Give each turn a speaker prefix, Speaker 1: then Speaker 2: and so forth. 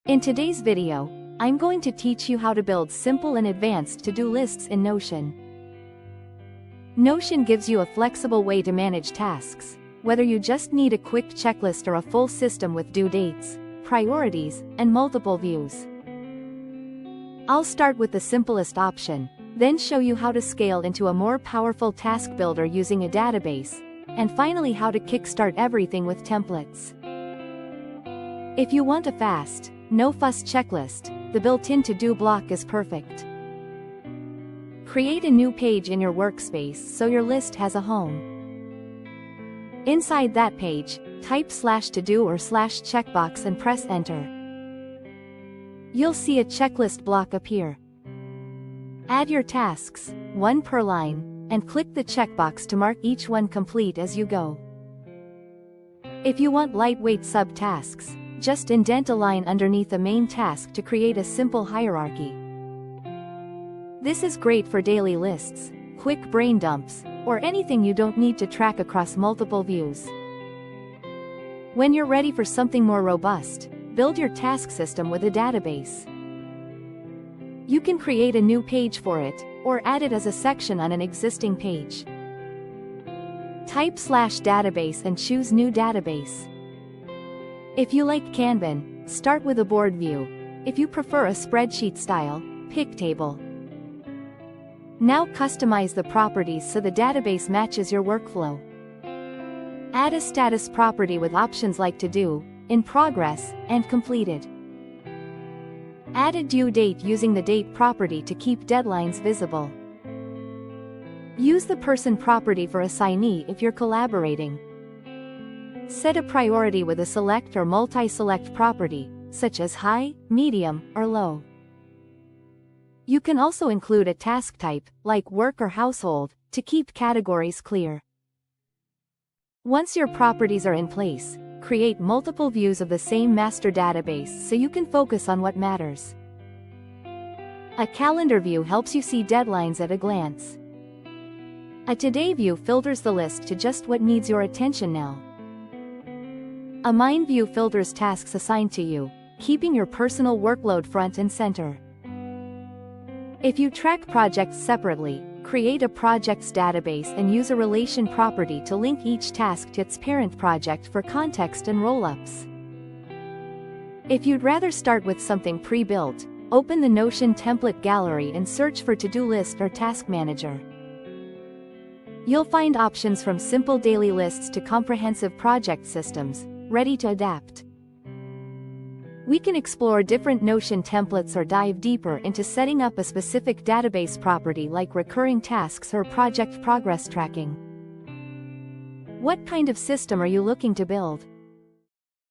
Speaker 1: In today's video, I'm going to teach you how to build simple and advanced to-do lists in Notion. Notion gives you a flexible way to manage tasks, whether you just need a quick checklist or a full system with due dates, priorities, and multiple views. I'll start with the simplest option, then show you how to scale into a more powerful task builder using a database, and finally how to kickstart everything with templates. If you want a fast, no-fuss checklist, the built-in to-do block is perfect. Create a new page in your workspace so your list has a home. Inside that page, type /to-do or /checkbox and press enter. You'll see a checklist block appear. Add your tasks, one per line, and click the checkbox to mark each one complete as you go. If you want lightweight subtasks, just indent a line underneath the main task to create a simple hierarchy. This is great for daily lists, quick brain dumps, or anything you don't need to track across multiple views. When you're ready for something more robust, build your task system with a database. You can create a new page for it, or add it as a section on an existing page. Type /database and choose New Database. If you like Kanban, start with a board view. If you prefer a spreadsheet style, pick table. Now customize the properties so the database matches your workflow. Add a status property with options like to do, in progress, and completed. Add a due date using the date property to keep deadlines visible. Use the person property for assignee if you're collaborating. Set a priority with a select or multi-select property, such as high, medium, or low. You can also include a task type, like work or household, to keep categories clear. Once your properties are in place, create multiple views of the same master database so you can focus on what matters. A calendar view helps you see deadlines at a glance. A today view filters the list to just what needs your attention now. A Mine view filters tasks assigned to you, keeping your personal workload front and center. If you track projects separately, create a projects database and use a relation property to link each task to its parent project for context and roll-ups. If you'd rather start with something pre-built, open the Notion template gallery and search for to-do list or task manager. You'll find options from simple daily lists to comprehensive project systems, ready to adapt. We can explore different Notion templates or dive deeper into setting up a specific database property like recurring tasks or project progress tracking. What kind of system are you looking to build?